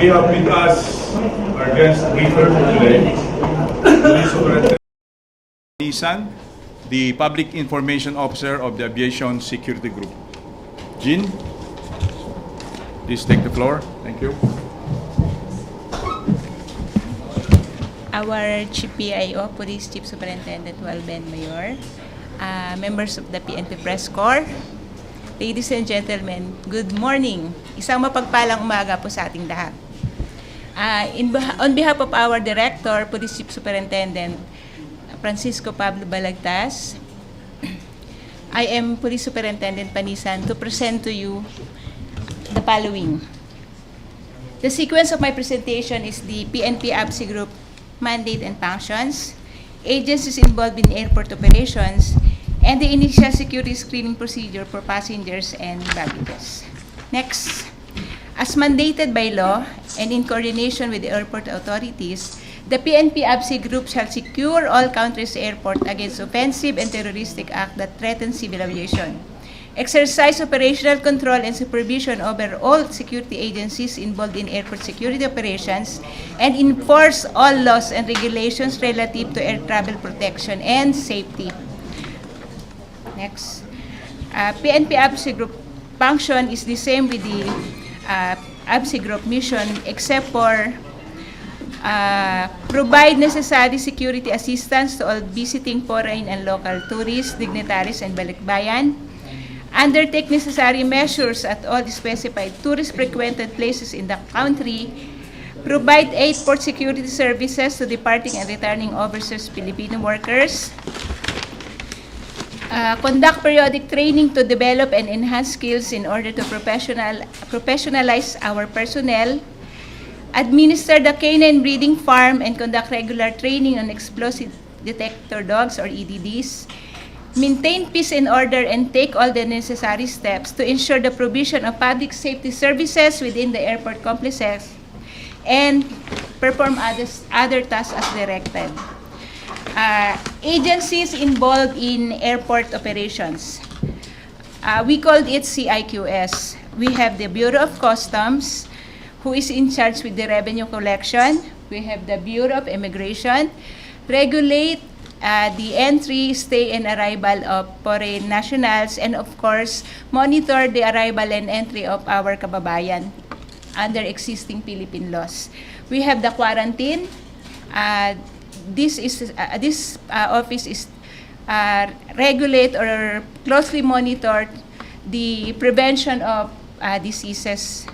We have with us our guest speaker for today, Police Superintendent Nisan, the Public Information Officer of the Aviation Security Group. Jean, please take the floor. Thank you. Our Chief PIO, Police Chief Superintendent Walben Mayor, members of the PNP Press Corps, ladies and gentlemen, good morning. Isang mapagpalang umaga po sa ating lahat. On behalf of our Director, Police Chief Superintendent Francisco Pablo Balagtas, I am Police Superintendent Panisan to present to you the following. The sequence of my presentation is the PNP ABSI Group mandate and functions, agencies involved in airport operations, and the initial security screening procedure for passengers and baggages. Next, as mandated by law and in coordination with the airport authorities, the PNP ABSI Group shall secure all countries' airport against offensive and terroristic acts that threaten civil aviation, exercise operational control and supervision over all security agencies involved in airport security operations, and enforce all laws and regulations relative to air travel protection and safety. Next, PNP ABSI Group function is the same with the ABSI Group mission, except for provide necessary security assistance to all visiting foreign and local tourists, dignitaries, and balikbayan, undertake necessary measures at all specified tourist-frequented places in the country, provide airport security services to departing and returning overseas Filipino workers, conduct periodic training to develop and enhance skills in order to professionalize our personnel, administer the canine breeding farm and conduct regular training on explosive detector dogs or EDDs, maintain peace and order and take all the necessary steps to ensure the provision of public safety services within the airport complexes, and perform other tasks as directed. Agencies involved in airport operations. We called it CIQS. We have the Bureau of Customs, who is in charge with the revenue collection. We have the Bureau of Immigration, regulate the entry, stay, and arrival of foreign nationals, and of course, monitor the arrival and entry of our kababayan under existing Philippine laws. We have the quarantine. This office is regulate or closely monitor the prevention of diseases,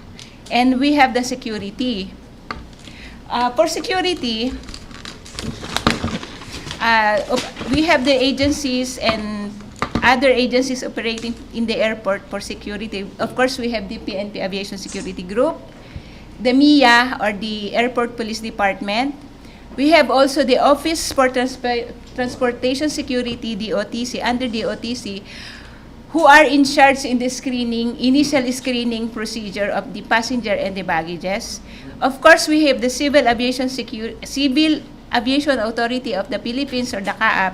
and we have the security. For security, we have the agencies and other agencies operating in the airport for security. Of course, we have the PNP Aviation Security Group, the MIA or the Airport Police Department. We have also the Office for Transportation Security, DOTC, under DOTC, who are in charge in the initial screening procedure of the passenger and the baggages. Of course, we have the Civil Aviation Authority of the Philippines, or the CAAP,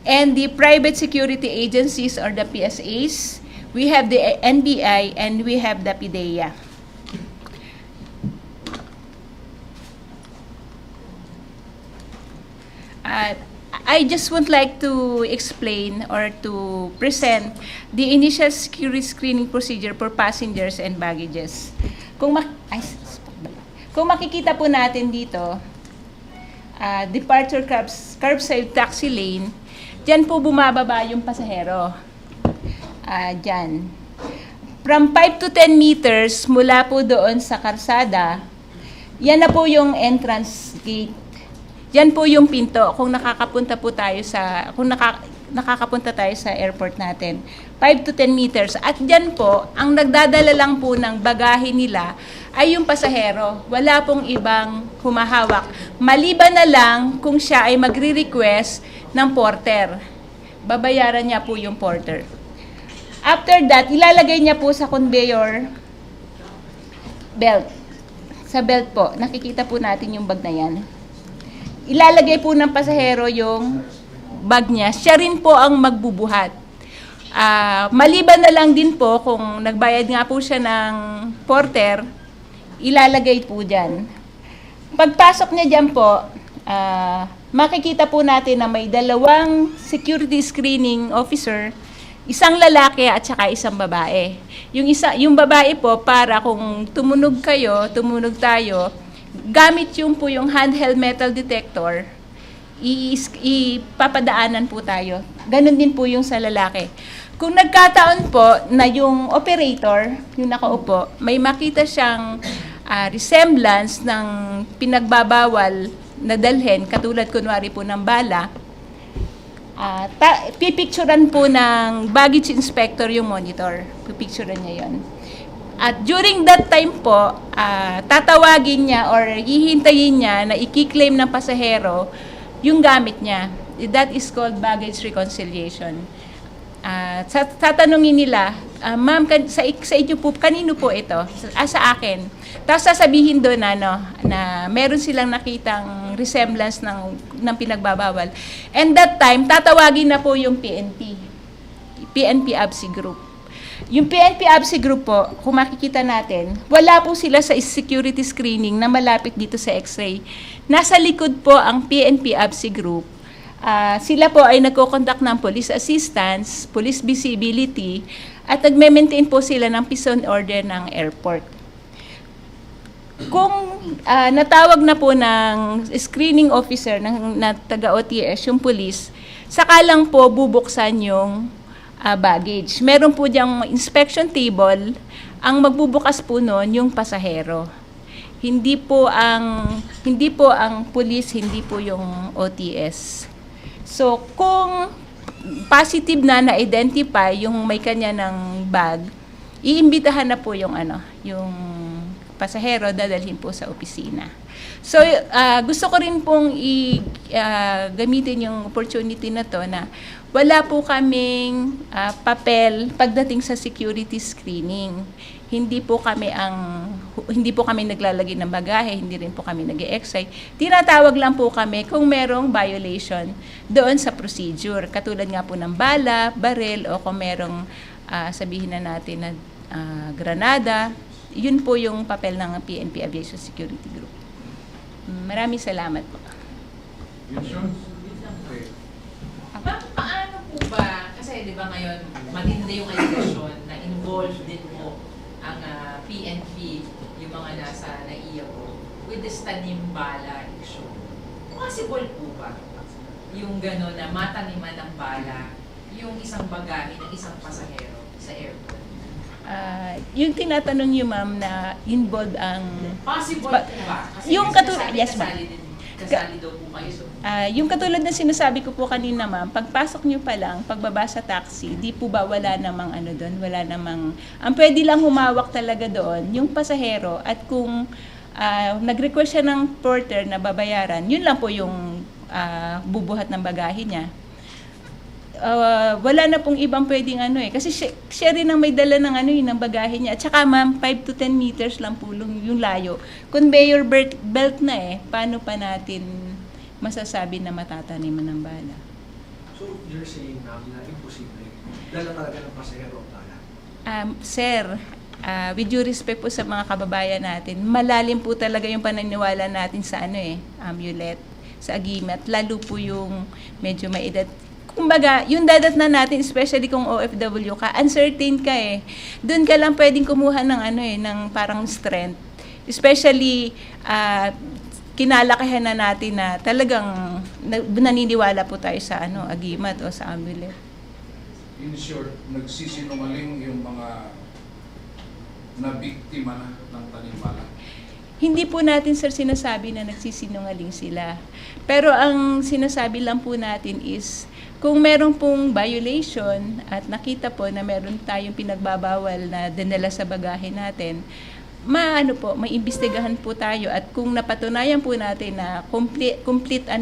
and the private security agencies, or the PSAs. We have the NBI, and we have the PIDEA. I just would like to explain or to present the initial security screening procedure for passengers and baggages. Kung makikita po natin dito, departure curbside taxi lane, dyan po bumababa yung pasahero. Dyan. From 5 to 10 meters mula po doon sa karsada, yan na po yung entrance gate. Yan po yung pinto kung nakakapunta tayo sa airport natin. 5 to 10 meters. At dyan po, ang nagdadala lang po ng bagahe nila ay yung pasahero. Wala pong ibang humahawak. Maliban na lang kung siya ay magre-request ng porter. Babayaran niya po yung porter. After that, ilalagay niya po sa conveyor belt. Sa belt po, nakikita po natin yung bag na yan. Ilalagay po ng pasahero yung bag niya. Siya rin po ang magbubuhat. Maliban na lang din po kung nagbayad nga po siya ng porter, ilalagay po dyan. Pagpasok niya dyan po, makikita po natin na may dalawang security screening officer, isang lalaki at saka isang babae. Yung babae po, para kung tumunog kayo, tumunog tayo, gamit yung po yung handheld metal detector, ipapadaanan po tayo. Ganon din po yung sa lalaki. Kung nagkataon po na yung operator, yung nakaupo, may makita siyang resemblance ng pinagbabawal na dalhin, katulad kunwari po ng bala, pipicturan po ng baggage inspector yung monitor. Pipicturan niya yon. At during that time po, tatawagin niya or hihintayin niya na i-claim ng pasahero yung gamit niya. That is called baggage reconciliation. Tatanungin nila, ma'am, sa inyo po, kanino po ito? Sa akin. Tapos sasabihin doon na meron silang nakitang resemblance ng pinagbabawal. And that time, tatawagin na po yung PNP ABSI Group. Yung PNP ABSI Group po, kung makikita natin, wala po sila sa security screening na malapit dito sa X-ray. Nasa likod po ang PNP ABSI Group. Sila po ay nagko-conduct ng police assistance, police visibility, at nagme-maintain po sila ng peace and order ng airport. Kung natawag na po ng screening officer na taga-OTS, yung police, saka lang po bubuksan yung baggage. Meron po diyang inspection table, ang magbubukas po noon yung pasahero. Hindi po ang police, hindi po yung OTS. So, kung positive na-identify yung may kanya ng bag, iimbitahan na po yung pasahero, dadalhin po sa opisina. So, gusto ko rin pong gamitin yung opportunity na to na wala po kaming papel pagdating sa security screening. Hindi po kami naglalagay ng bagahe, hindi rin po kami nag-e-excite. Tinatawag lang po kami kung merong violation doon sa procedure. Katulad nga po ng bala, baril, o kung merong sabihin na natin na granada. Yun po yung papel ng PNP Aviation Security Group. Maraming salamat po. Ma'am, paano po ba, kasi di ba ngayon, matindi yung allegation na involved din po ang PNP, yung mga nasa NAIA po, with the tanim-bala issue. Possible po ba yung gano'n na mataniman ng bala yung isang bagahe ng isang pasahero sa airport? Yung tinatanong niyo, ma'am, na involved ang... Possible po ba? Kasi yung yes, ma'am. Kasali daw po kayo. So. Yung katulad na sinasabi ko po kanina, ma'am, pagpasok niyo pa lang, pagbaba sa taxi, di po ba wala namang doon, wala namang... Ang pwede lang humawak talaga doon, yung pasahero, at kung nag-request siya ng porter na babayaran, yun lang po yung bubuhat ng bagahe niya. Wala na pong ibang pwedeng kasi siya rin ang may dala ng ng bagahe niya. At saka ma'am, 5 to 10 meters lang po yung layo. Conveyor belt na paano pa natin masasabi na matataniman ng bala? So you're saying na imposible, dala talaga ng pasahero ang bala? Sir, with due respect po sa mga kababayan natin, malalim po talaga yung paniniwala natin sa amulet, sa agimat, lalo po yung medyo may edad. Kumbaga, yung dadatnan natin, especially kung OFW ka, uncertain ka Doon ka lang pwedeng kumuha ng ng parang strength. Especially, kinalakihan na natin na talagang naniniwala po tayo sa agimat o sa amulet. In short, nagsisinungaling yung mga nabiktima na ng tanimbala. Hindi po natin, sir, sinasabi na nagsisinungaling sila. Pero ang sinasabi lang po natin is, kung meron pong violation at nakita po na meron tayong pinagbabawal na dinala sa bagahe natin, may imbestigahan po tayo, at kung napatunayan po natin na complete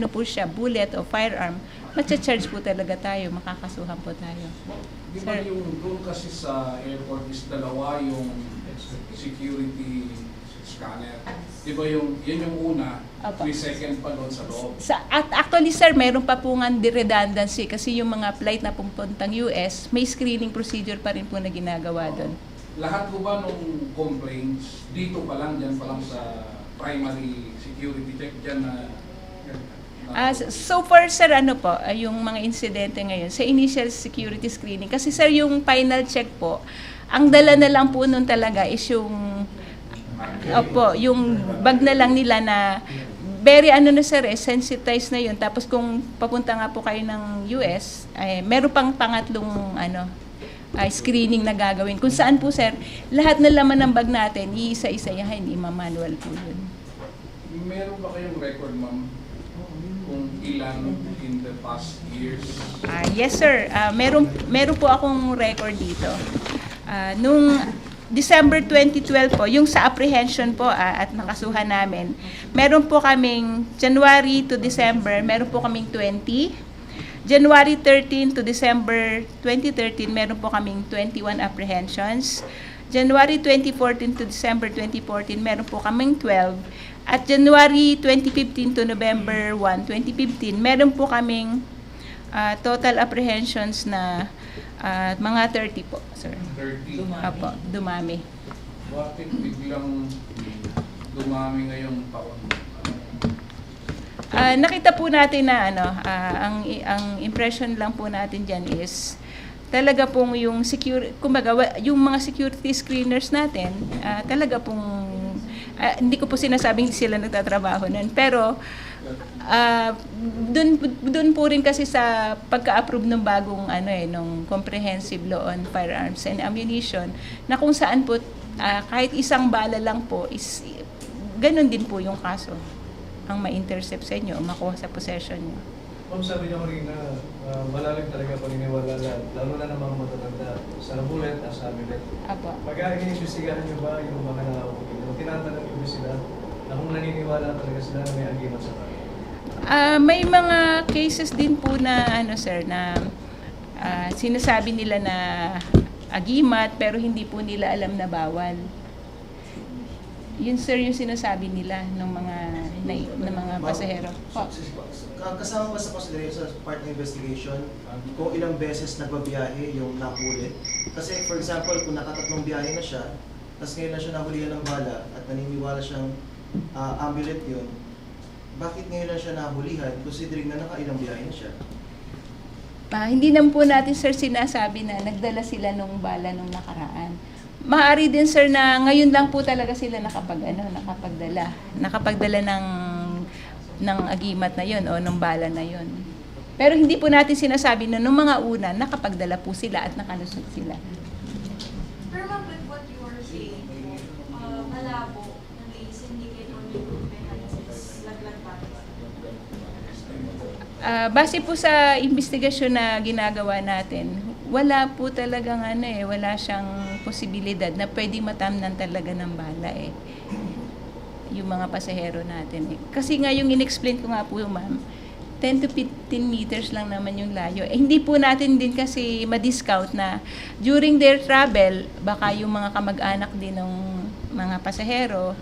po siya, bullet o firearm, matcha-charge po talaga tayo, makakasuhan po tayo. Di ba yung doon kasi sa airport is dalawa yung security scanner? Di ba yan yung una, Opo. 3 second pa doon sa loob? At actually, sir, meron pa po nga redundancy kasi yung mga flight na pupuntang US, may screening procedure pa rin po na ginagawa doon. lahat po ba nung complaints, dito pa lang, dyan pa lang sa primary security check dyan na So far, sir, ano po, yung mga insidente ngayon, sa initial security screening, kasi sir, yung final check po, ang dala na lang po nun talaga is yung, yung bag na lang nila na, very ano na sir, sensitized na yun. Tapos kung papunta nga po kayo ng US, meron pang pangatlong, screening na gagawin. Kung saan po sir, lahat na laman ng bag natin, iisa-isayahin, ima-manual po yun. meron ba kayong record, ma'am, kung ilan in the past years? Yes sir, meron po akong record dito. Nung December 2012 po, yung sa apprehension po at nakasuhan namin, meron po kaming January to December, meron po kaming 20. January 13 to December 2013, meron po kaming 21 apprehensions. January 2014 to December 2014, meron po kaming 12. At January 2015 to November 1, 2015, meron po kaming total apprehensions na mga 30 po, sir. 30. Apo, dumami. Bakit biglang dumami ngayong taon? Nakita po natin na ang impression lang po natin diyan is talaga pong yung yung mga security screeners natin, talaga pong hindi ko po sinasabing sila nagtatrabaho nun, pero doon po rin kasi sa pagka-approve ng bagong nung comprehensive law on firearms and ammunition, na kung saan po kahit isang bala lang po is ganun din po yung kaso ang ma-intercept sa inyo o makuha sa possession nyo. Ma'am, sabi niyo rin na malalim talaga paniniwala lalo na ng mga matatanda sa bullet at sa amulet. Apo. Pag-iimbestigahan niyo ba yung mga nakauwi? Tinatanong niyo ba sila na kung naniniwala talaga sila na may agimat sa bala? May mga cases din po na sir na sinasabi nila na agimat pero hindi po nila alam na bawal. Yun sir yung sinasabi nila ng mga pasahero. Kasama ba sa consideration sa part ng investigation kung ilang beses nagbabiyahe yung nakulit? Kasi for example, kung nakatatlong biyahe na siya, tapos ngayon na siya nahulihan ng bala at naniniwala siyang amulet yun, bakit ngayon na siya nahulihan considering na nakailang biyahe na siya? Hindi naman po natin sir sinasabi na nagdala sila nung bala nung nakaraan. Maaari din sir na ngayon lang po talaga sila nakapagdala ng agimat na yun o ng bala na yun. Pero hindi po natin sinasabi na nung mga una nakapagdala po sila at nakalusot sila. Pero ma'am, with what you were saying, malabo nag-i-syndicate on improvement since laglag pa. Base po sa investigasyon na ginagawa natin, wala po talagang wala siyang posibilidad na pwedeng matamnan talaga ng bala yung mga pasahero natin Kasi nga yung in-explain ko nga po ma'am, 10 to 15 meters lang naman yung layo. Hindi po natin din kasi ma-discount na during their travel, baka yung mga kamag-anak din ng mga pasahero,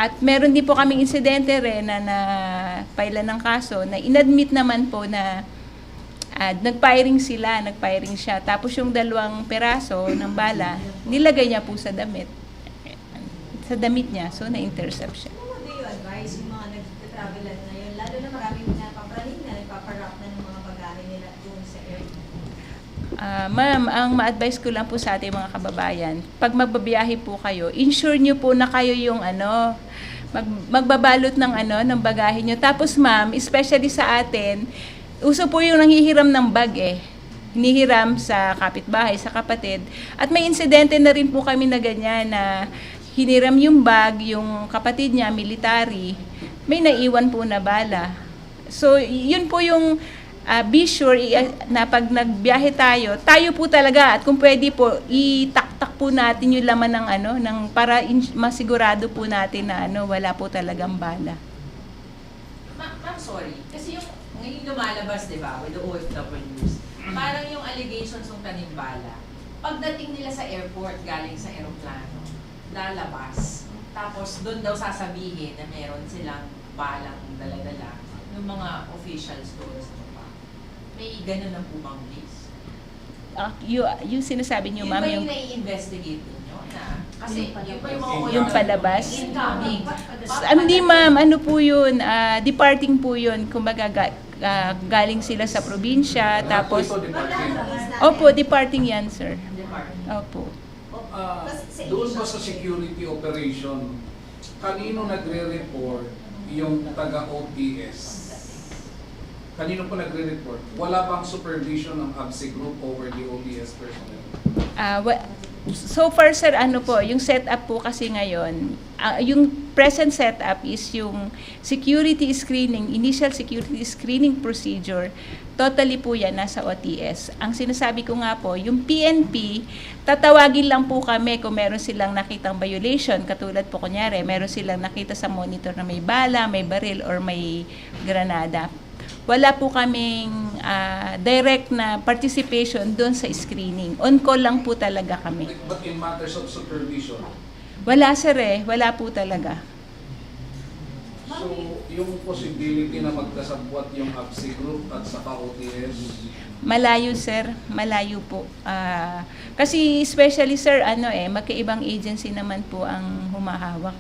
at meron din po kaming insidente rin na pailan ng kaso na inadmit naman po na nag-firing siya. Tapos yung 2 peraso ng bala, nilagay niya po sa damit niya, so na-intercept siya. Ano do you advise yung mga nag-travelan na yun? Lalo na maraming napapraning na nagpaparap na ng mga bagahe nila doon sa airport. Ma'am, ang ma-advise ko lang po sa ating mga kababayan, pag magbabiyahe po kayo, ensure nyo po na kayo yung magbabalot ng bagahe nyo. Tapos ma'am, especially sa atin, uso po yung nanghihiram ng bag hinihiram sa kapitbahay, sa kapatid. At may insidente na rin po kami na ganyan na hiniram yung bag, yung kapatid niya, military, may naiwan po na bala. So, yun po yung be sure na pag nagbiyahe tayo po talaga at kung pwede po, itaktak po natin yung laman ng para masigurado po natin na wala po talagang bala. Ma'am, sorry. Kasi yung ngayon lumalabas, di ba, with the OFWs, parang yung allegations ng tanimbala, pagdating nila sa airport, galing sa aeroplano, lalabas, tapos doon daw sasabihin na meron silang balang dala-dala ng mga officials doon sa baba. May ganun na po bang case? yung sinasabi niyo, Yun ma'am, ba yung yung nai-investigate ninyo? Kasi yun ba yung mga Yung palabas? Incoming. Hindi, ma'am, ano po yun, departing po yun, kumbaga galing sila sa probinsya, tapos, Ito, departing. opo, departing yan, sir. Opo. Doon ba sa security operation, kanino nagre-report yung taga-OTS? Kanino po nagre-report? Wala bang supervision ng ABSE group over the OTS personnel? So far, sir, ano po, yung setup po kasi ngayon, yung present setup is yung security screening, initial security screening procedure, totally po yan nasa OTS. Ang sinasabi ko nga po, yung PNP, tatawagin lang po kami kung meron silang nakitang violation, katulad po kunyari, meron silang nakita sa monitor na may bala, may baril, or may granada. Wala po kaming direct na participation doon sa screening. On call lang po talaga kami. But in matters of supervision, Wala, sir, wala po talaga. so yung possibility na magkasabwat yung ABSE group at saka OTS, Malayo, sir, malayo po. Kasi especially, sir, magkaibang agency naman po ang humahawak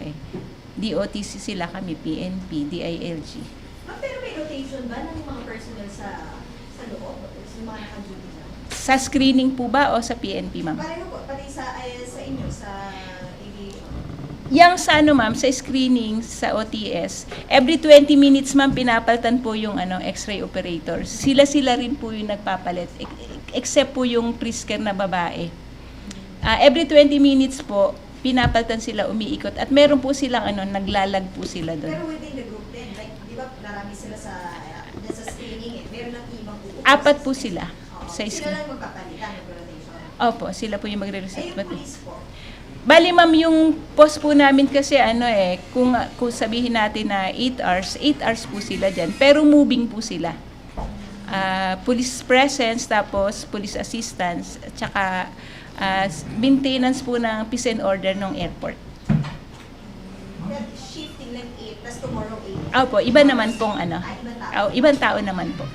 DOTC sila kami, PNP, DILG. Pero may rotation ba ng mga personnel sa loob? Sa mga naka-duty na? Sa screening po ba o sa PNP, ma'am? Pareho po, pati sa inyo, sa aviation. Yang sa ma'am, sa screening sa OTS, every 20 minutes, ma'am, pinapalitan po yung X-ray operators. Sila rin po yung nagpapalit, except po yung pre-scare na babae. Every 20 minutes po, pinapalitan sila, umiikot. At meron po silang naglalag po sila doon. Pero within the group din, like, di ba, marami sila sa screening Meron ng ibang uupo. 4 po sila. Oo. Sa Sila screen. lang magpapalitan ng rotation. Opo, sila po yung Ay, magre-receive. yung police po. Bali, ma'am, yung post po namin kasi kung sabihin natin na 8 hours po sila dyan. Pero moving po sila. Police presence, tapos police assistance, at saka maintenance po ng peace and order ng airport. That shifting like 8, tas tomorrow 8. Opo, iba naman pong ibang tao naman po.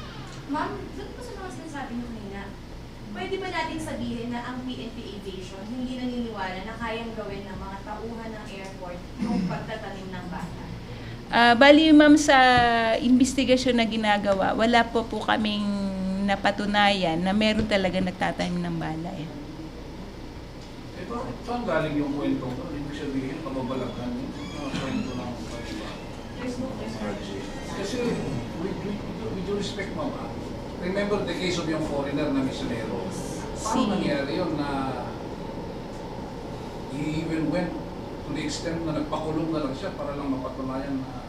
Ma'am, doon po sa mga sinasabi niyo kanina, pwede ba natin sabihin na ang PNP Aviation hindi naniniwala na kayang gawin ng mga tauhan ng airport yung pagtatanim ng bata? Bali, ma'am, sa investigasyon na ginagawa, wala po kaming napatunayan na meron talaga nagtatanim ng bala. bakit saan galing yung kwento ko? Ibig sabihin, pababalaghan yung mga kwento ng iba. Kasi, with due respect, mama, remember the case of yung foreigner na misionero. Paano nangyari yun na he even went to the extent na nagpakulong na lang siya para lang mapatunayan na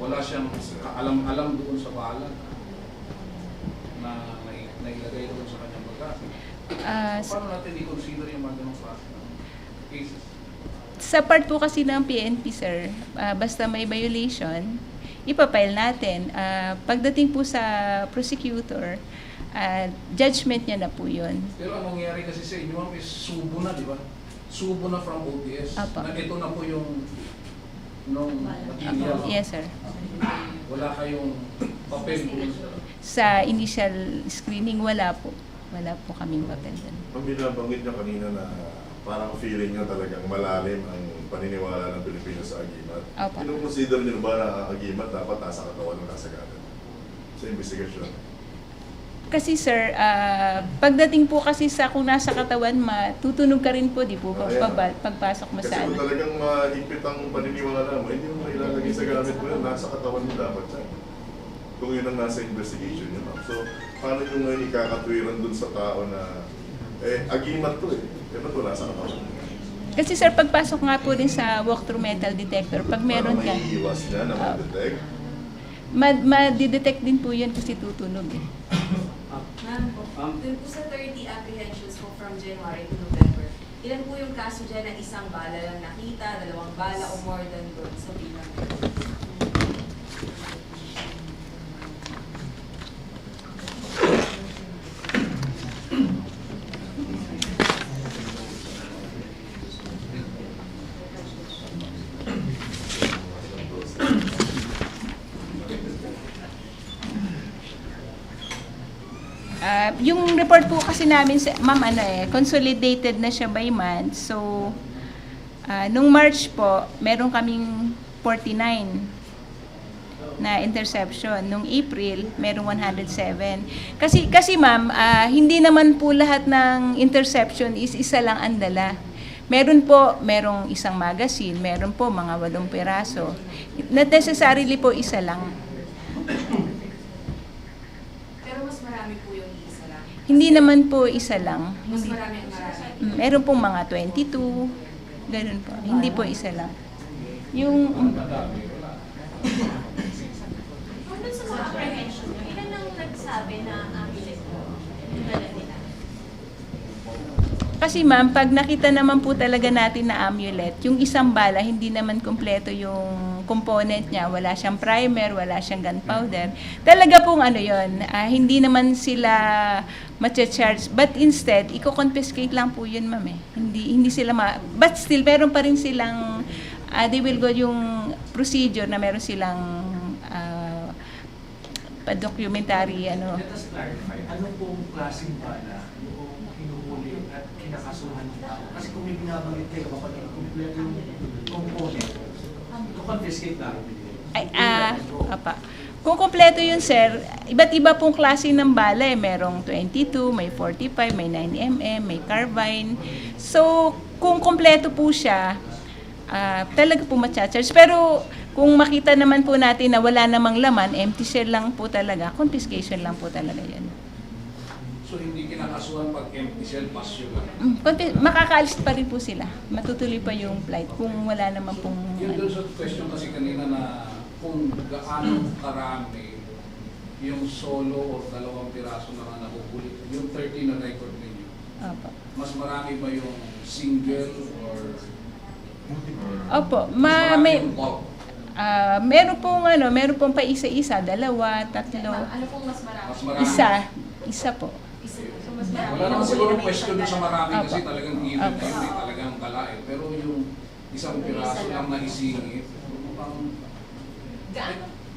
wala siyang alam doon sa bala na nailagay doon sa kanyang bagay. Paano natin i-consider yung mga ganong klase ng cases? Sa part po kasi ng PNP, sir, basta may violation, ipapile natin. Pagdating po sa prosecutor, judgment niya na po yun. Pero ang nangyari kasi sa inyo, ma'am, is subo na, di ba? Subo na from OTS. Apa. Na ito na po yung nung material. Yes, sir. Wala kayong papel doon Sa initial screening, wala po. Wala po kaming papel doon. Ang binabanggit niyo kanina na parang feeling niyo talagang malalim ang paniniwala ng Pilipino sa agimat. Opo. Kino-consider niyo ba na ang agimat dapat nasa katawan ng kasaganan sa investigasyon? Kasi, sir, pagdating po kasi sa kung nasa katawan, matutunog ka rin po, di po, pagpasok mo Kasi sa kung talagang mahigpit ang paniniwala mo, hindi mo ilalagay sa gamit mo yun, nasa katawan mo dapat yan. Kung yun ang nasa investigation niyo. So, paano nyo ngayon ikakatwiran dun sa tao na, agimat to Ito to, nasa katawan mo. Kasi, sir, pagpasok nga po din sa walkthrough metal detector, pag meron ka, Para maiiwas niya na ma-detect. ma-detect din po yan kasi tutunog Ma'am, dun po sa 30 apprehensions po from January to November, ilan po yung kaso dyan na isang bala lang nakita, 2 bala o more than doon sa bilang? Yung report po kasi namin, ma'am, consolidated na siya by month. So, nung March po, meron kaming 49 na interception. Nung April, merong 107. Kasi ma'am, hindi naman po lahat ng interception is isa lang ang dala. Merong isang magazine, meron po mga 8 piraso. Not necessarily po isa lang. Pero mas marami po yung isa lang. Hindi naman po isa lang. Mas marami ang marami. Meron pong mga 22, ganun po. Hindi po isa lang. Yung Kung dun sa mga apprehension nyo, ilan ang nagsabi na amulet ko yung dala nila? Kasi ma'am, pag nakita naman po talaga natin na amulet, yung isang bala, hindi naman kumpleto yung component niya. Wala siyang primer, wala siyang gunpowder. Talaga pong yon, hindi naman sila matcha-charge. But instead, i-confiscate lang po yun, ma'am. Hindi sila but still, meron pa rin silang, they will go yung procedure na meron silang pa-documentary, Let us clarify, ano pong klaseng bala yung hinuhuli at kinakasuhan ng tao? Kasi kung may binabanggit kayo, kapag kompleto yung component, to confiscate lang. Apa. Kung kompleto yun, sir, iba't iba pong klase ng bala. Merong 22, may 45, may 9mm, may carbine. So, kung kompleto po siya, talaga po matcha-charge. Pero, kung makita naman po natin na wala namang laman, empty shell lang po talaga, confiscation lang po talaga yan. So hindi kinakasuhan pag empty shell, pasyo lang. Makakaalis pa rin po sila. Matutuloy pa yung flight kung wala naman pong... Yun doon sa question kasi kanina na kung gaano karami yung solo o 2 piraso na nahuhuli, yung 30 na record ninyo, mas marami ba yung single or Opo, marami yung bulk? meron pong pa isa-isa, 2, 3. Ano pong mas marami? Mas marami. Isa po. So mas marami. Wala naman siguro question doon sa marami kasi Opo. talagang given kayo, may talagang dala eh. Pero yung isang piraso lang na isingit, mukhang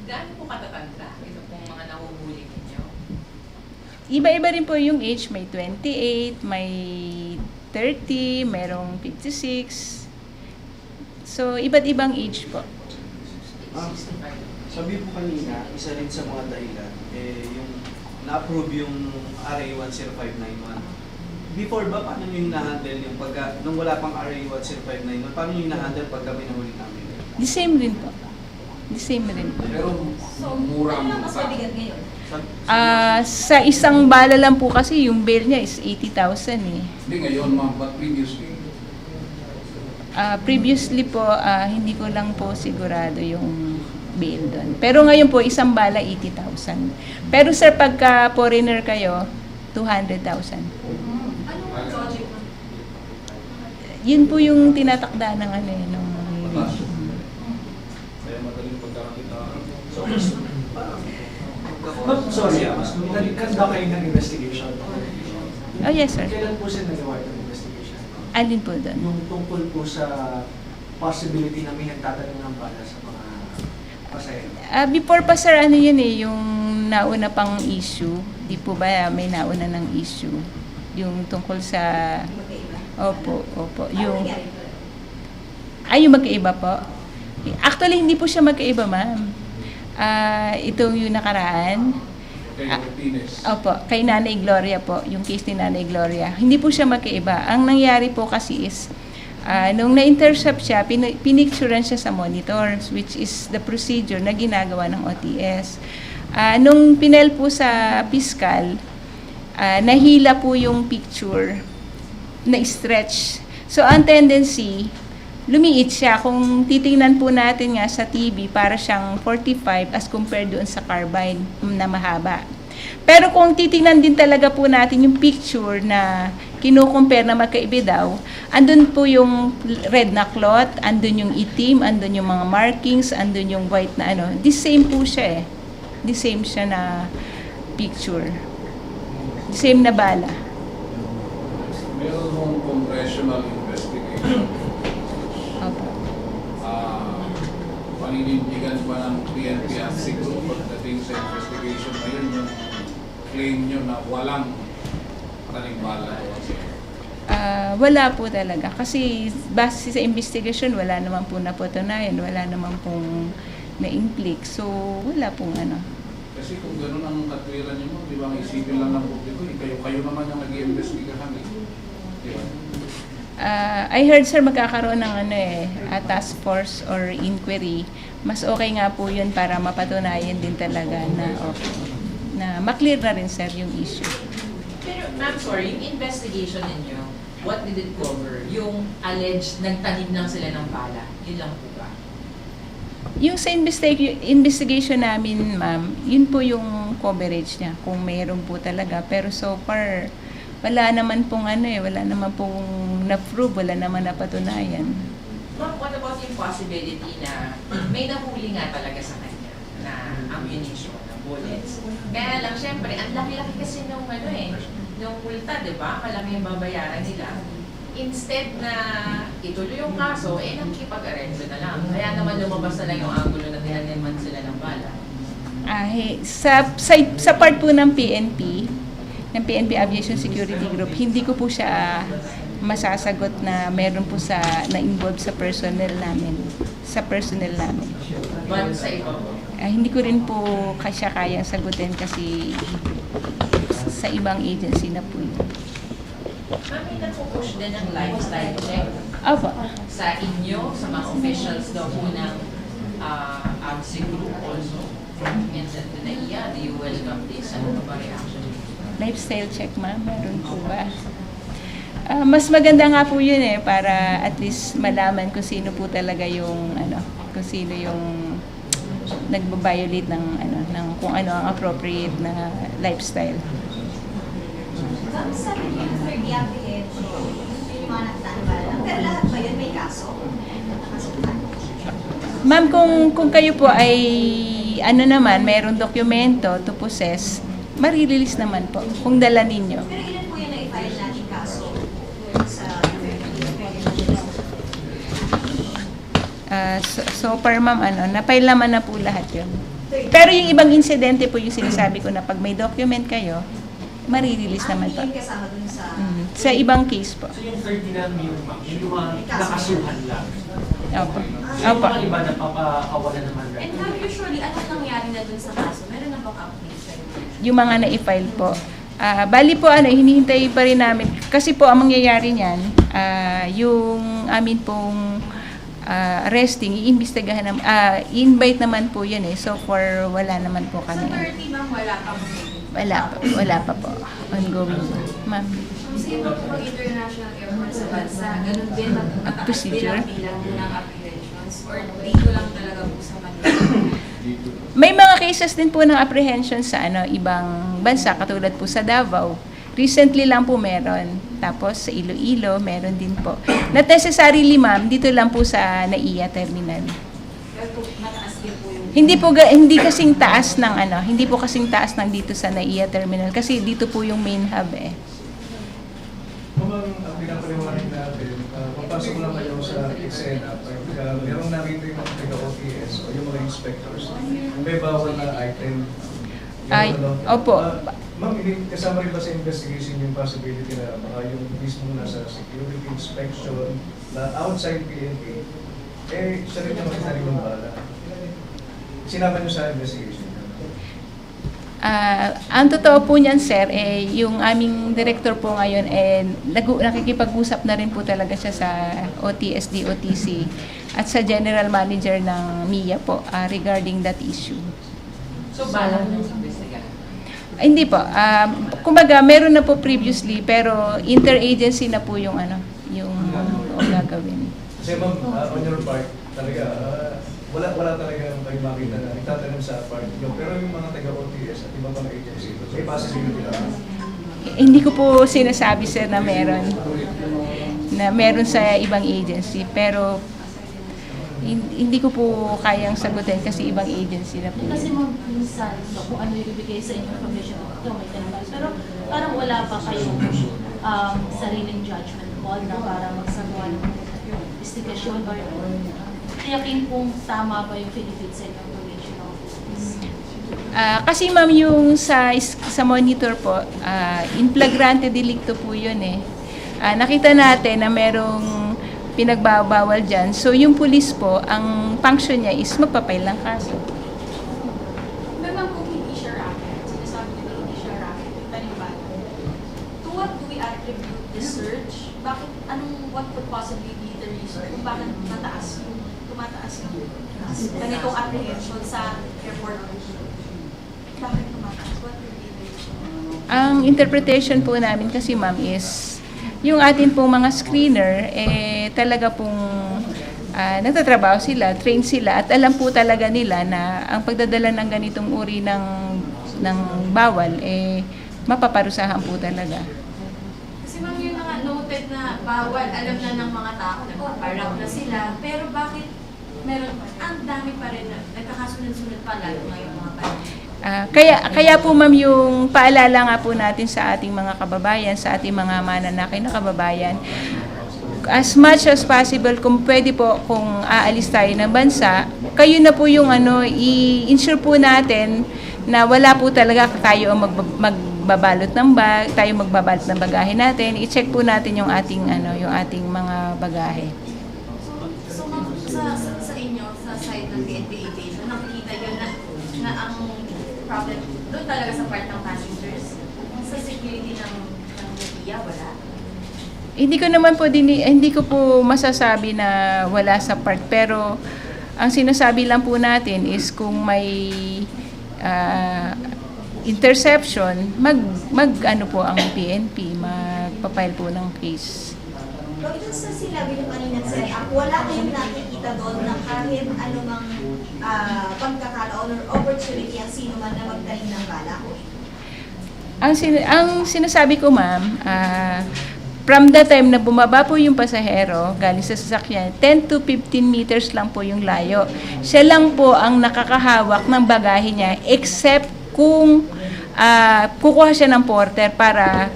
Gaano po katatanda ito pong mga nahuhuli ninyo? Iba-iba rin po yung age. May 28, may 30, merong 56. So, iba't ibang age po. Sabi po kanina, isa rin sa mga dahilan, yung na-approve yung RA 10591. Before ba, paano nyo hinahandle yung nung wala pang RA 10591, paano nyo hinahandle pag kami nahuli namin? The same rin po. The same rin po. pero So, mura ano mo mas mabigat ngayon? Sa isang bala lang po kasi, yung bail niya is 80,000 eh. Hindi ngayon ma'am, but previously. Previously po, hindi ko lang po sigurado yung bail doon. Pero ngayon po, isang bala, 80,000. Pero sir, pagka foreigner kayo, 200,000. Anong project mo? Yun po yung tinatakda ng nung Kaya madaling pagkakita. Sorry, nagkanda kayo ng investigation. Oh, yes, sir. Kailan po siya nagawa ng investigation? Alin po doon? Yung tungkol po sa possibility na may nagtatanong ng bala sa mga pasahero. Before pa, sir, yun yung nauna pang issue. Di po ba may nauna ng issue? Yung tungkol sa... Opo. Yung magkaiba po. Actually, hindi po siya magkaiba, ma'am. Ito yung nakaraan. Kay Martinez. Opo, kay Nanay Gloria po, yung case ni Nanay Gloria. Hindi po siya magkaiba. Ang nangyari po kasi is, nung na-intercept siya, pinicturean siya sa monitors, which is the procedure na ginagawa ng OTS. Nung pinel po sa piskal, nahila po yung picture, na-stretch. So, ang tendency, lumiit siya. Kung titingnan po natin nga sa TV, para siyang 45 as compared doon sa carbine na mahaba. Pero kung titingnan din talaga po natin yung picture na kino-compare na magkaiba daw, andun po yung red na cloth, andun yung itim, andun yung mga markings, andun yung white na The same po siya eh. The same siya na picture. The same na bala. Meron mong congressional investigation. Opo. Paninindigan pa ng PNP at siguro pagdating sa investigation na yun yung claim nyo na walang talimbala? Wala po talaga. Kasi base sa investigation, wala naman po napatunayan, wala naman pong na-implique. So, wala pong ano. Kasi kung gano'n ang katwiran nyo, di ba, ang isipin lang ng publiko, kayo naman yung nag-iimbestigahan. Di ba? I heard sir magkakaroon ng task force or inquiry. Mas okay nga po yun para mapatunayan din talaga na na maklear na rin sir yung issue. Pero ma'am, sorry, yung investigation ninyo, what did it cover? Yung alleged nagtanim lang sila ng bala, yun lang po ba? Yung sa investigation namin, ma'am, yun po yung coverage niya, kung mayroon po talaga. Pero so far, wala naman pong wala naman pong na-prove, wala naman napatunayan. Ma'am, what about yung possibility na may nahuli nga talaga sa kanya na ammunition, na bullets? Kaya lang, syempre, ang laki-laki kasi nung nung multa, di ba? Malaki yung babayaran nila. Instead na ituloy yung kaso, nakikipag-aresto na lang. Kaya naman lumabas na lang yung angulo na tinaniman sila ng bala. Sa part po ng PNP Aviation Security Group, hindi ko po siya masasagot na meron po na-involve sa personnel namin. But sa iba po? Hindi ko rin po siya kayang sagutin kasi sa ibang agency na po yun. Mami, nagpo-push din ng lifestyle check Opo. sa inyo, sa mga officials daw po ng ABSI group also. Minsan to NAIA, do you welcome this? Ano ba reaction? Lifestyle check, ma'am, meron po ba? Mas maganda nga po yun para at least malaman kung sino po talaga yung kung sino yung nagbabiolate ng kung ano ang appropriate na lifestyle. Ma'am, sabi niyo, for the apprehension, yung mga nagtanbala lang, pero lahat ba yun may kaso? Nakasuhan? Ma'am, kung kayo po ay mayroong dokumento to possess, marirelease naman po kung dala ninyo. Pero ilan po yung na-file natin kaso sa So far, ma'am, na-file naman na po lahat yun. Pero yung ibang insidente po yung sinasabi ko na pag may document kayo, marirelease naman po. Hindi kasama dun sa... Sa ibang case po. So yung 30 na yung mga nakasuhan lang. Opo. So yung mga iba napapakawalan naman rin. And ma'am, usually, ano nangyari na dun sa kaso? Meron na bang update sa'yo? Yung mga na-file po. Bali po, hinihintay pa rin namin. Kasi po, ang mangyayari niyan, yung amin pong arresting, iimbestigahan naman, invite naman po yun So far, wala naman po Sa kami. 30, ma'am, wala pa po. Wala pa po. Ongoing po. Ma'am. Sa iba po bang international airport sa bansa, ganun din Procedure? bilang ng apprehensions? Or dito lang talaga po sa Manila? May mga cases din po ng apprehension sa ibang bansa, katulad po sa Davao. Recently lang po meron. Tapos sa Iloilo, meron din po. Not necessarily, ma'am, dito lang po sa NAIA terminal. Pero mataas din po yung... Hindi kasing taas ng hindi po kasing taas ng dito sa NAIA terminal kasi dito po yung main hub Kung ang pinapaliwanag natin, papasok lang kayo sa eksena, pag merong nakita yung mga taga-OTS o yung mga inspectors, may bawal na item. Ay, opo. Ma'am, kasama rin ba sa investigation yung possibility na baka yung mismo nasa security inspection na outside PNP, siya rin yung magtanim ng bala. Sinama niyo sa investigation? Ang totoo po niyan, sir, yung aming director po ngayon, nakikipag-usap na rin po talaga siya sa OTS, DOTC at sa general manager ng MIA po regarding that issue. So, balak nyo investigahan? Hindi po. Kumbaga, meron na po previously, pero interagency na po yung yung gagawin. Kasi ma'am, on your part, talaga, wala talaga kayo makita na itatanong sa part nyo. Pero yung mga taga-OTS at ibang mga agency, may possibility lang. Hindi ko po sinasabi, sir, na meron sa ibang agency, pero hindi ko po kayang sagutin kasi ibang agency na po. Kasi minsan, kung ano yung ibigay sa inyo information, ito may tinatawag. Pero parang wala pa kayong sariling judgment call na para magsagawa ng investigasyon or tiyakin kung tama ba yung pinifit sa inyong information office. Kasi ma'am, yung sa monitor po, in flagrante delicto po yun eh. Nakita natin na merong pinagbabawal dyan. So yung police po, ang function niya is magpapail ng kaso. Ma'am, kung hindi siya racket, sinasabi niyo na hindi siya racket, yung taliban, to what do we attribute this surge? Bakit, what could possibly be the reason kung bakit tumataas yung ganitong apprehension sa airport? Bakit tumataas? What could be the reason? Ang interpretation po namin kasi ma'am is, yung atin pong mga screener, talaga pong nagtatrabaho sila, train sila, at alam po talaga nila na ang pagdadala ng ganitong uri ng bawal, mapaparusahan po talaga. Kasi ma'am, yung mga noted na bawal, alam na ng mga tao na parang na sila, pero bakit meron, ang dami pa rin na nagkakasunod-sunod pa lalo ngayong mga panahon? Kaya po ma'am, yung paalala nga po natin sa ating mga kababayan, sa ating mga mananakay na kababayan, as much as possible, kung pwede po, kung aalis tayo ng bansa, kayo na po yung i-ensure po natin na wala po talaga tayo ang magbabalot ng bag, tayo magbabalot ng bagahe natin. I-check po natin yung ating yung ating mga bagahe. So ma'am, sa inyo, sa side ng PNP Aviation, nakikita yun na ang problem doon talaga sa part ng passengers, sa security ng media, wala? Hindi ko po masasabi na wala sa part, pero ang sinasabi lang po natin is kung may interception, ano po ang PNP, magpapile po ng case. Pag ito sa sinabi nyo kanina, sir, wala kayong nakikita doon na kahit anumang pagkakataon or opportunity ang sino man na magtanim ng bala? Ang sinasabi ko ma'am, from the time na bumaba po yung pasahero galing sa sasakyan, 10 to 15 meters lang po yung layo. Siya lang po ang nakakahawak ng bagahe niya, except kung kukuha siya ng porter para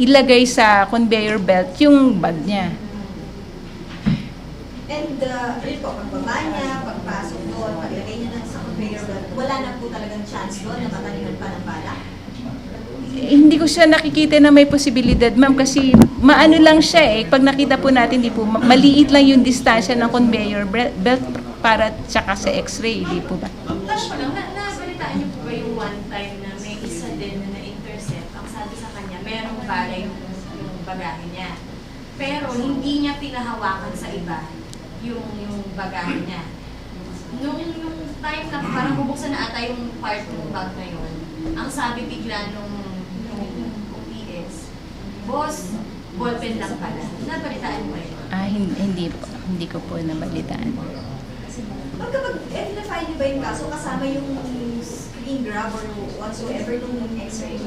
ilagay sa conveyor belt yung bag niya. And rin po, pagbaba niya, pagpasok doon, paglagay niya sa conveyor belt, wala na po talagang chance doon na mataniman pa ng bala? Hindi ko siya nakikita na may posibilidad, ma'am, kasi maano lang siya eh. Pag nakita po natin, di po, maliit lang yung distansya ng conveyor belt para tsaka sa x-ray, di po ba? Tanong ko lang, nabalitaan niyo po ba yung one time na may isa din na na-intercept, ang sabi sa kanya, merong bala yung bagahe niya. Pero hindi niya pinahawakan sa iba yung bagahe niya. Nung time na parang bubuksan na ata yung part ng bag na yun, ang sabi bigla nung PS, boss, ballpen lang pala. Nabalitaan mo yun? Hindi po. Hindi ko po nabalitaan. Kapag identify niyo ba yung kaso, kasama yung screen grab or whatsoever nung x-ray?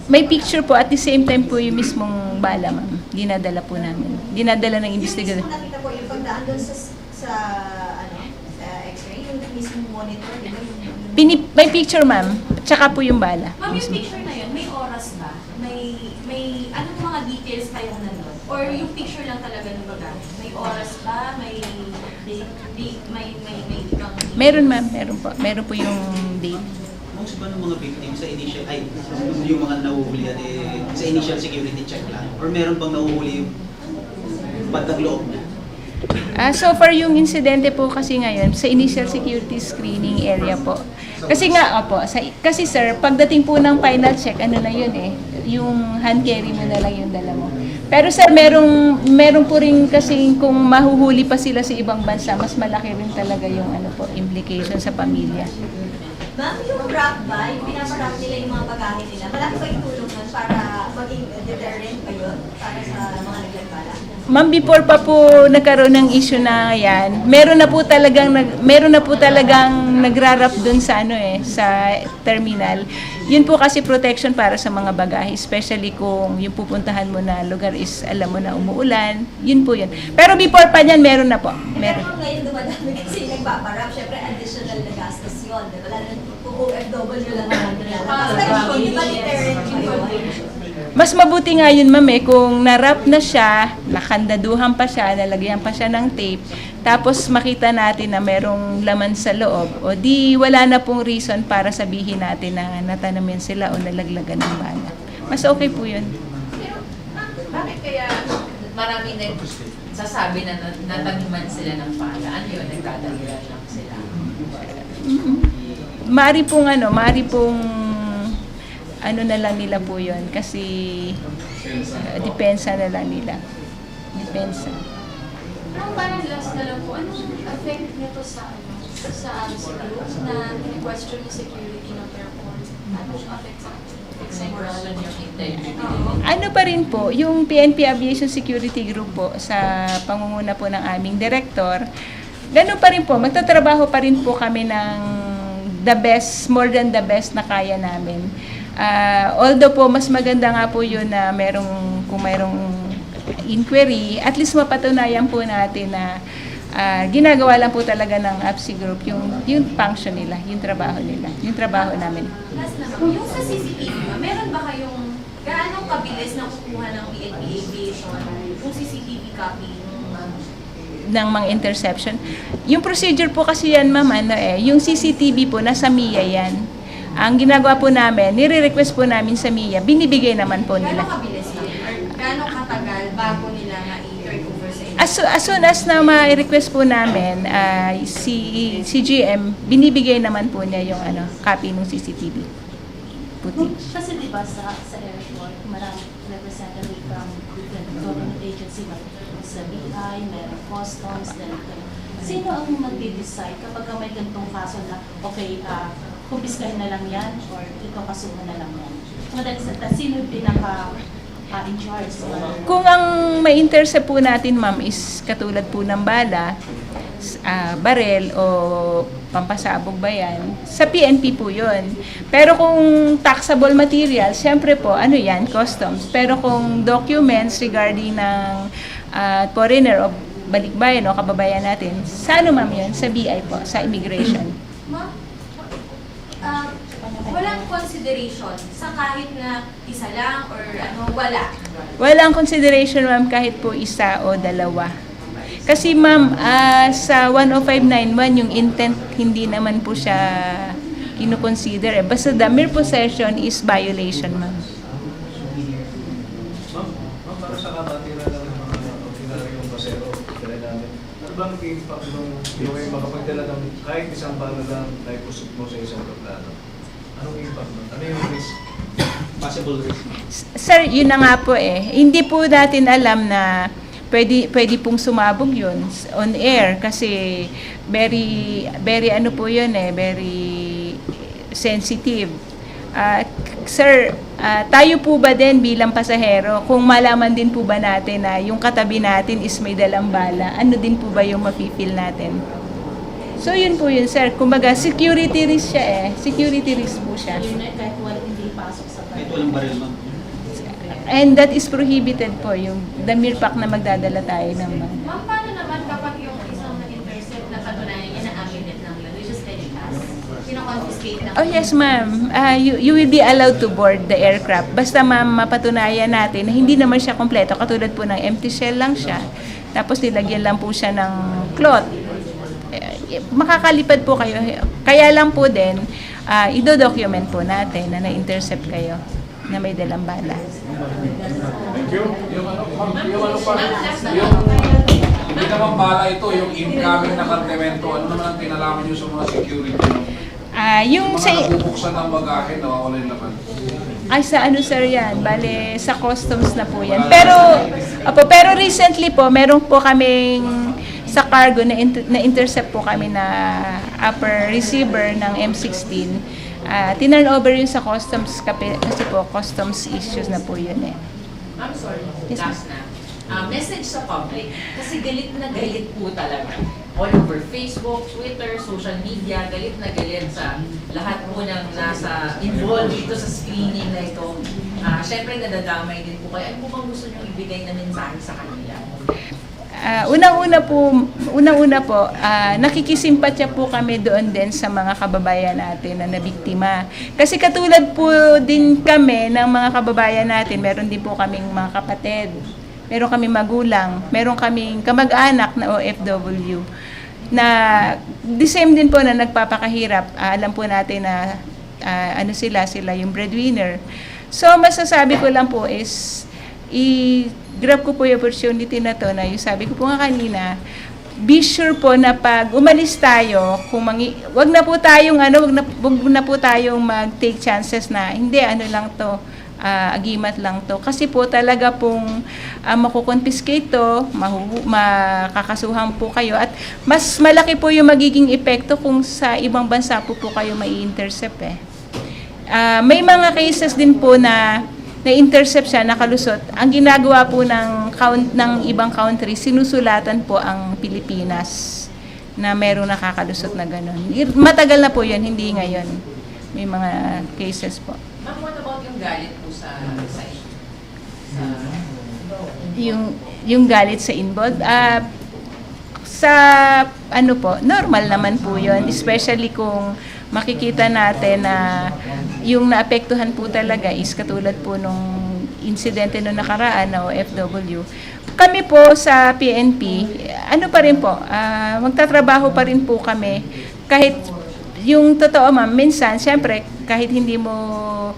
May picture po at the same time po yung mismong bala, ma'am. Dinadala po namin. Dinadala ng investigador. Yung mismo nakita po yung pagdaan doon sa x-ray, yung mismong monitor, di ba? May picture, ma'am. Tsaka po yung bala. Ma'am, yung picture na yun, may oras ba? May anong mga details kayong nandun? Or yung picture lang talaga ng bagahe? May oras ba? May ibang... Meron, ma'am. Meron po. Meron po yung date. Most ba ng mga victims sa initial, yung mga nahuhuli sa initial security check lang? Or meron bang nahuhuli yung bandang loob niya? So far yung insidente po kasi ngayon sa initial security screening area po. Kasi nga, kasi sir, pagdating po ng final check, ano na yun eh, yung hand carry mo na lang yung dala mo. Pero sir, meron po rin kasi kung mahuhuli pa sila sa ibang bansa, mas malaki rin talaga yung implication sa pamilya. Ma'am, yung wrap ba, yung pinaparap nila yung mga bagahe nila, malaki ba yung tulong nun para maging deterrent pa yun para sa mga naglagpala? Ma'am, before pa po nagkaroon ng issue na yan, meron na po talagang nagrarap dun sa sa terminal. Yun po kasi protection para sa mga bagahe, especially kung yung pupuntahan mo na lugar is alam mo na umuulan. Yun po yun. Pero before pa yan, meron na po. Meron. Pero ngayon dumadami kasi nagpaparap, syempre additional na gastos yun. Wala na kung OFW lang naman nila. Hindi ba deterrent yun? Mas mabuti nga yun, ma'am, kung narap na siya, nakandaduhan pa siya, nalagyan pa siya ng tape, tapos makita natin na merong laman sa loob, o di wala na pong reason para sabihin natin na natanamin sila o nalaglagan ng bala. Mas okay po yun. Pero bakit kaya marami na sasabi na nataniman sila ng pala? Ano yun? Nagdadahilan lang sila? Mari pong ano na lang nila po yun, kasi depensa na lang nila. Depensa. Pero parang last na lang po, anong effect nito sa group na question yung security ng airport? Anong effect sa Question yung integrity. Ano pa rin po, yung PNP Aviation Security Group po, sa pangunguna po ng aming director, ganun pa rin po, magtatrabaho pa rin po kami ng the best, more than the best na kaya namin. Although po, mas maganda nga po yun na kung mayroong inquiry, at least mapatunayan po natin na ginagawa lang po talaga ng APSI Group yung function nila, yung trabaho nila, yung trabaho namin. Last naman, yung sa CCTV, meron ba kayong gaano kabilis na kukuha ng PNP Aviation yung CCTV copy ng mga interception? Yung procedure po kasi yan, ma'am, yung CCTV po, nasa MIA yan. Ang ginagawa po namin, nire-request po namin sa MIA, binibigay naman po nila. Gaano kabilis lang? Or gaano katagal bago nila ma-turn over sa inyo? As soon as na ma-request po namin, si GM, binibigay naman po niya yung copy ng CCTV footage. Kasi diba sa airport, maraming representative from different government agency, sa BI, meron customs, then sino ang mag-decide kapag may ganitong kaso na, okay, kumpiskahin na lang yan, or ikaw kasuhan na lang yan? Sino yung in charge? Kung ang may intercept po natin, ma'am, is katulad po ng bala, barel o pampasabog ba yan, sa PNP po yun. Pero kung taxable material, syempre po, yan, customs. Pero kung documents regarding ng foreigner o balikbayan o kababayan natin, sa ma'am yun? Sa BI po, sa immigration. Ma'am, walang consideration sa kahit na isa lang or wala? Walang consideration, ma'am, kahit po isa o dalawa. Kasi, ma'am, sa 10591, yung intent, hindi naman po siya kinukonsider. Basta the mere possession is violation, ma'am. Ma'am, para sa kabatira lang ng mga ordinaryong basero, dala namin, ano bang impact nung kayo makapagdala ng kahit isang bala lang na ipusok mo sa isang aeroplano? Anong impact nun? Ano yung risk? Possible risk. Sir, yun na nga po Hindi po natin alam na pwede pong sumabog yun on air kasi very po yun very sensitive. Sir, tayo po ba din bilang pasahero, kung malaman din po ba natin na yung katabi natin is may dalang bala, ano din po ba yung mafe-feel natin? So yun po yun, sir. Kumbaga, security risk siya Security risk po siya. Yun na, kahit wala hindi pasok sa Kahit walang baril, ma'am. And that is prohibited po, yung the mere fact na magdadala tayo ng bala. Ma'am, paano naman kapag yung isang na-intercept na patunayan niya na aminit lang yun, which is telecast? Kino-confiscate lang? Oh yes, ma'am. You will be allowed to board the aircraft. Basta, ma'am, mapatunayan natin na hindi naman siya kompleto. Katulad po ng empty shell lang siya. Tapos nilagyan lang po siya ng cloth. Makakalipad po kayo. Kaya lang po din, ido-document po natin na na-intercept kayo na may dalang bala. Thank you. Yung hindi naman bala ito, yung incoming na kantemento, ano naman ang kinalaman nyo sa mga security? Yung mga nabubuksan ng bagahe, nawawala yung laman. Ay, sa sir yan? Bale, sa customs na po yan. Pero recently po, meron po kaming sa cargo na-intercept po kami na upper receiver ng M16. Tinurn over yun sa customs kasi po customs issues na po yun I'm sorry, Yes, last na. Message sa public, kasi galit na galit po talaga. All over Facebook, Twitter, social media, galit na galit sa lahat po ng nasa involved dito sa screening na ito. Siyempre nadadamay din po kayo. Ano po bang gusto nyo ibigay na mensahe sa kanila? Unang-una po, nakikisimpatya po kami doon din sa mga kababayan natin na nabiktima. Kasi katulad po din kami ng mga kababayan natin, meron din po kaming mga kapatid, meron kaming magulang, meron kaming kamag-anak na OFW, na the same din po na nagpapakahirap. Alam po natin na sila yung breadwinner. So masasabi ko lang po is, i-grab ko po yung opportunity na to na yung sabi ko po nga kanina, be sure po na pag umalis tayo, wag na po tayong mag-take chances na hindi lang to, agimat lang to. Kasi po talaga pong makukonfiscate to, makakasuhan po kayo at mas malaki po yung magiging epekto kung sa ibang bansa po kayo mai-intercept may mga cases din po na na-intercept siya, nakalusot. Ang ginagawa po ng ibang country, sinusulatan po ang Pilipinas na merong nakakalusot na gano'n. Matagal na po yun, hindi ngayon. May mga cases po. Ma'am, what about yung galit po sa Yung galit sa involved? Normal naman po yun. Especially kung makikita natin na yung naapektuhan po talaga is katulad po nung insidente nung nakaraan na OFW. Kami po sa PNP, magtatrabaho pa rin po kami. Kahit yung totoo ma'am, minsan, siyempre, kahit hindi mo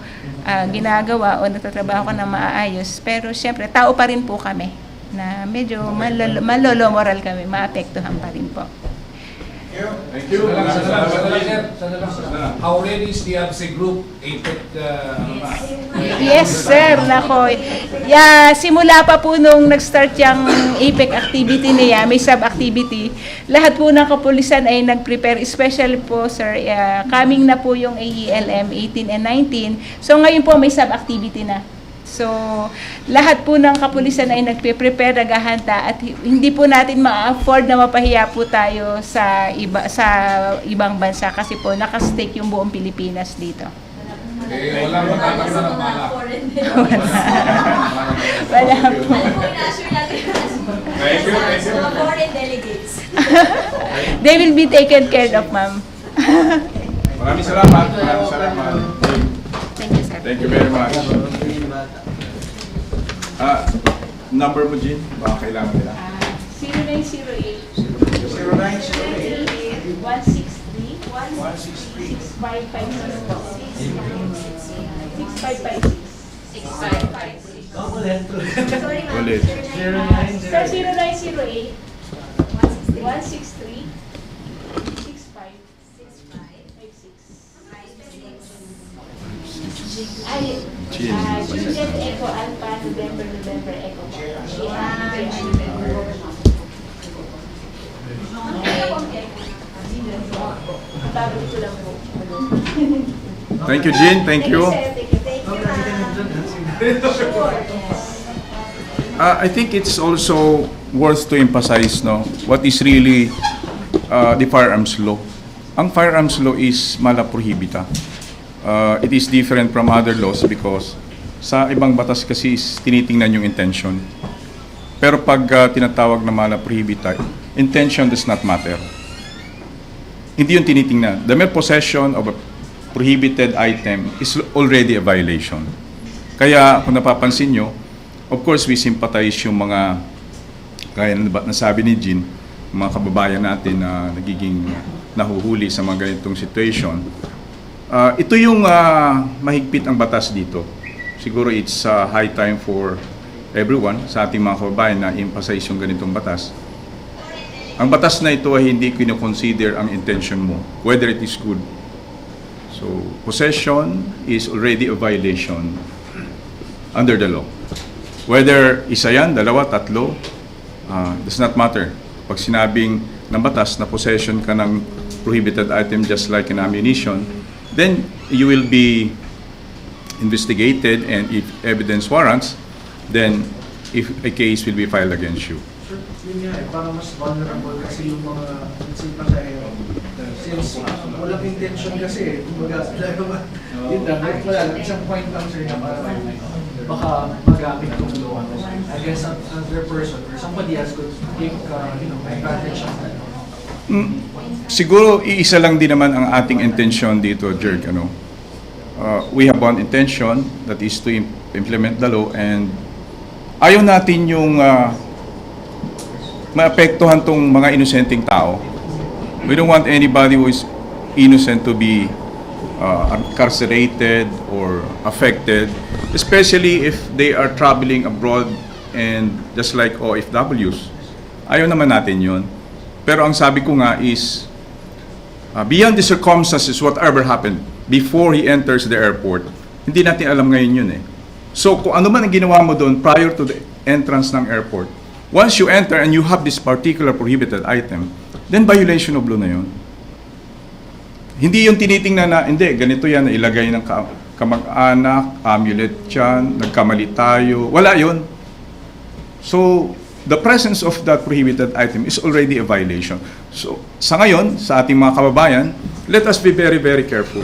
ginagawa o nagtatrabaho ka na maayos, pero siyempre, tao pa rin po kami na medyo malolo moral kami, maapektuhan pa rin po. Thank you. How ready is the ABSE group? Yes, sir. Nako. Simula pa po nung nag-start yung APEC activity niya, may sub-activity. Lahat po ng kapulisan ay nag-prepare. Especially po, sir, coming na po yung AELM 18 and 19. So ngayon po may sub-activity na. So, lahat po ng kapulisan ay nagpe-prepare, naghahanda at hindi po natin ma-afford na mapahiya po tayo sa ibang bansa kasi po nakastake yung buong Pilipinas dito. Walang matatanggal ng bala. Wala po. Thank you. Mga foreign delegates. They will be taken care of, ma'am. Maraming salamat. Thank you, sir. Thank you very much. Number mo, Jean? Baka kailangan nila. 0908 0908 163 6556. Sorry ma'am. Ulit. Sir, 0908 163 Juliet Echo Alpha November Echo. Thank you, Jean. Thank you. I think it's also worth to emphasize what is really the firearms law. Ang firearms law is mala prohibita. It is different from other laws because sa ibang batas kasi is tinitingnan yung intention. Pero pag tinatawag na mala prohibita, intention does not matter. Hindi yung tinitingnan. The mere possession of a prohibited item is already a violation. Kaya kung napapansin nyo, of course we sympathize yung mga, kaya nasabi ni Jean, mga kababayan natin na nagiging nahuhuli sa mga ganitong situation. Ito yung mahigpit ang batas dito. Siguro it's high time for everyone, sa ating mga kababayan na emphasize yung ganitong batas. Ang batas na ito ay hindi kino-consider ang intention mo, whether it is good. So, possession is already a violation under the law. Whether isa yan, dalawa, tatlo, does not matter. Pag sinabing ng batas na possession ka ng prohibited item just like an ammunition, then you will be investigated, and if evidence warrants, then if a case will be filed against you. Sure, yun nga parang mas vulnerable kasi yung mga pasahero. Since walang intention kasi, kumbaga, yun lang, wala lang, isang point lang sir na parang baka magamit itong law against another person or somebody else could take advantage of that. Siguro iisa lang din naman ang ating intention dito, Jerk. We have one intention, that is to implement the law, and ayaw natin yung maapektuhan tong mga inosenteng tao. We don't want anybody who is innocent to be incarcerated or affected, especially if they are traveling abroad and just like OFWs. Ayaw naman natin yun. Pero ang sabi ko nga is, beyond the circumstances, whatever happened before he enters the airport, hindi natin alam ngayon yun eh. So kung ano man ang ginawa mo doon prior to the entrance ng airport, once you enter and you have this particular prohibited item, then violation of law na yun. Hindi yung tinitingnan na, hindi, ganito yan, ilagay ng kamag-anak, amulet yan, nagkamali tayo. Wala yun. So, the presence of that prohibited item is already a violation. So, sa ngayon, sa ating mga kababayan, let us be very, very careful.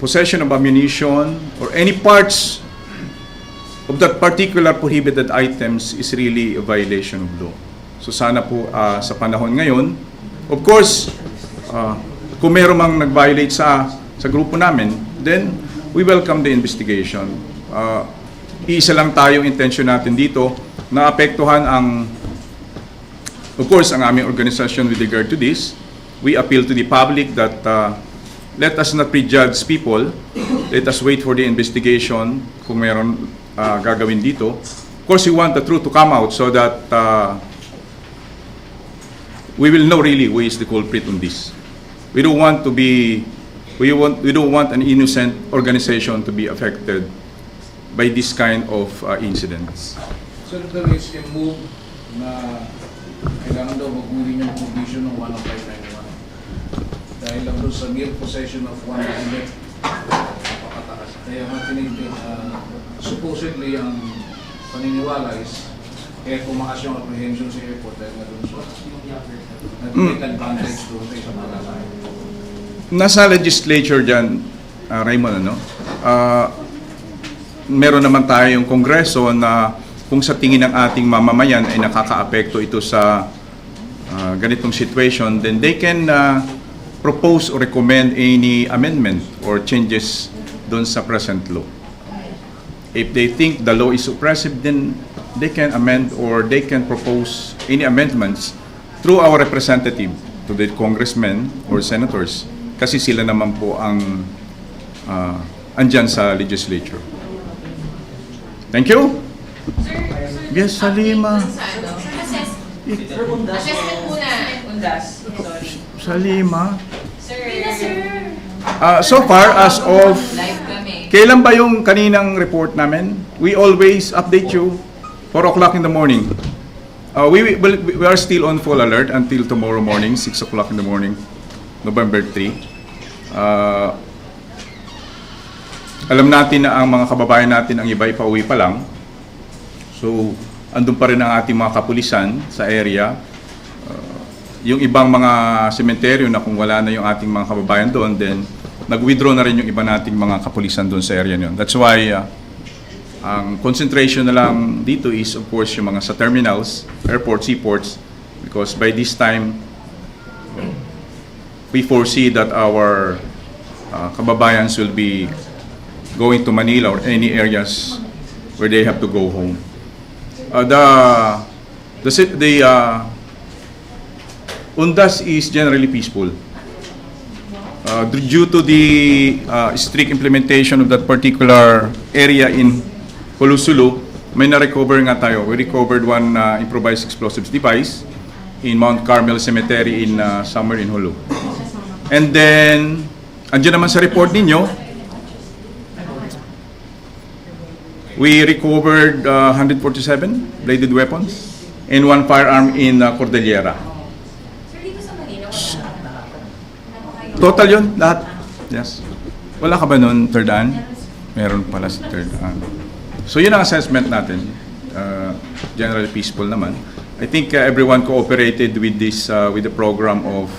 Possession of ammunition or any parts of that particular prohibited items is really a violation of law. So, sana po sa panahon ngayon, of course, kung meron mang nag-violate sa grupo namin, then we welcome the investigation. Iisa lang tayong intention natin dito na apektuhan of course, ang aming organisasyon with regard to this. We appeal to the public that let us not prejudge people. Let us wait for the investigation kung meron gagawin dito. Of course, we want the truth to come out so that we will know really who is the culprit on this. We don't want an innocent organization to be affected by this kind of incidents. So there is a move na kailangan daw mag-uri ng provision ng 10591. Dahil lang doon sa mere possession of one bullet, napakataas. Kaya supposedly ang paniniwala is kaya tumaas yung apprehension sa airport dahil nga doon sa nag-take advantage doon sa malala. Nasa legislature dyan, Raymond, meron naman tayong kongreso na kung sa tingin ng ating mamamayan ay nakakaapekto ito sa ganitong situation, then they can propose or recommend any amendment or changes doon sa present law. If they think the law is oppressive, then they can amend or they can propose any amendments through our representative to the congressmen or senators, kasi sila naman po ang andyan sa legislature. Thank you. Sir, Yes, Salima. assessment muna. Undas. Sorry. Salima. Sir. So far, as of... Live kami. Kailan ba yung kaninang report namin? We always update you 4 o'clock in the morning. We are still on full alert until tomorrow morning, 6 o'clock in the morning, November 3. Alam natin na ang mga kababayan natin ang iba ipauwi pa lang. So, andun pa rin ang ating mga kapulisan sa area. Yung ibang mga sementeryo na kung wala na yung ating mga kababayan doon, then nag-withdraw na rin yung iba nating mga kapulisan doon sa area niyon. That's why ang concentration na lang dito is of course yung mga sa terminals, airports, seaports, because by this time we foresee that our kababayans will be going to Manila or any areas where they have to go home. The Undas is generally peaceful. Due to the strict implementation of that particular area in Hulusulu, may na-recover nga tayo. We recovered one improvised explosives device in Mount Carmel Cemetery in somewhere in Hulu. And then, andyan naman sa report ninyo, we recovered 147 bladed weapons and one firearm in Cordillera. Sir, dito sa Manila, Total yun, lahat. Yes. Wala ka ba nun, third hand? Meron pala sa third hand. So yun ang assessment natin. Generally peaceful naman. I think everyone cooperated with this, with the program of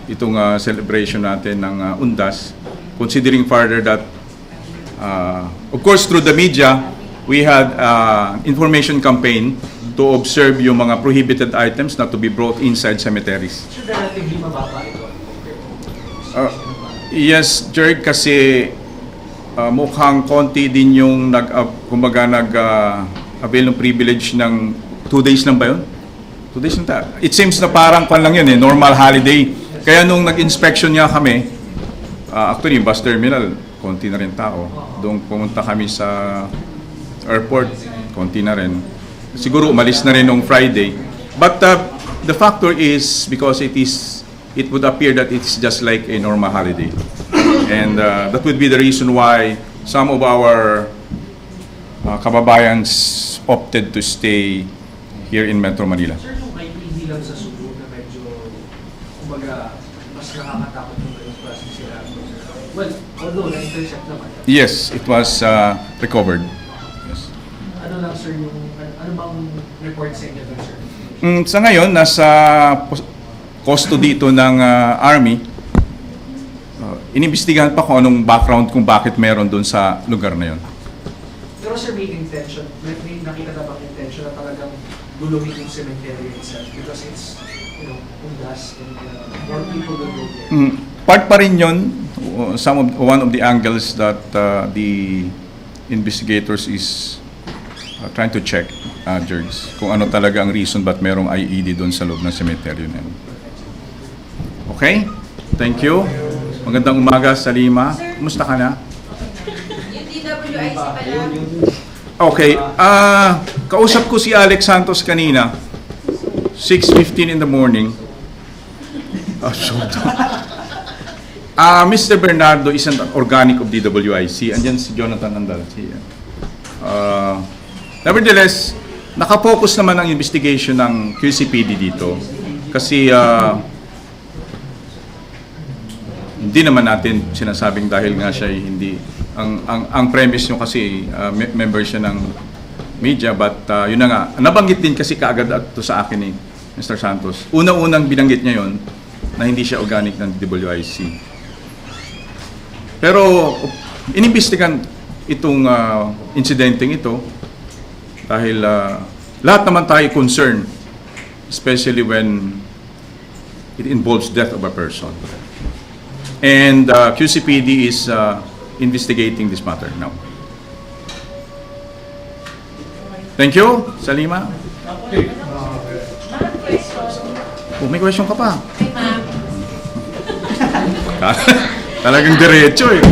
itong celebration natin ng Undas, considering further that Of course, through the media, we had information campaign to observe yung mga prohibited items not to be brought inside cemeteries. So relatively mababa ito. Yes, Jerry, kasi mukhang konti din yung nag-avail ng privilege ng 2 days lang ba yun? 2 days lang ta. It seems na parang kwan lang yun normal holiday. Kaya nung nag-inspection niya kami, actually, bus terminal, konti na rin tao. Doon pumunta kami sa airport, konti na rin. Siguro umalis na rin nung Friday. But the factor is because it would appear that it's just like a normal holiday. And that would be the reason why some of our kababayans opted to stay here in Metro Manila. Sir, yung IPD lang sa Cebu na medyo, kumbaga, mas nakakatakot yung ganyung klaseng sila. Well, although na-intercept naman. Yes, it was recovered. Yes. Ano lang sir yung, ano bang report sa inyo doon sir? Sa ngayon, nasa custody dito ng Army. Inimbestigahan pa kung anong background kung bakit meron doon sa lugar na yon. Pero sir, may intention, may nakita na bang intention na talagang gulungin yung cemetery itself because it's, undas and more people will go there. Part pa rin yun, one of the angles that the investigators is trying to check, Jergs, kung ano talaga ang reason ba't merong IED doon sa loob ng cemetery na yun. Okay? Thank you. Magandang umaga, Salima. Kumusta ka na? Yung DWIC pala. Okay. Kausap ko si Alex Santos kanina. 6:15 in the morning. Mr. Bernardo isn't organic of DWIC. Andyan si Jonathan Andal. Nevertheless, nakafocus naman ang investigation ng QCPD dito. Kasi hindi naman natin sinasabing dahil nga siya hindi ang premise nyo kasi member siya ng media, but yun na nga, nabanggit din kasi kaagad to sa akin ni Mr. Santos. Unang-unang binanggit niya yon na hindi siya organic ng DWIC. Pero inimbestigan itong insidenteng ito dahil lahat naman tayo concerned, especially when it involves death of a person. And QCPD is investigating this matter now. Thank you, Salima. Oh, may question ka pa. Hey, ma'am. Talagang diretso eh.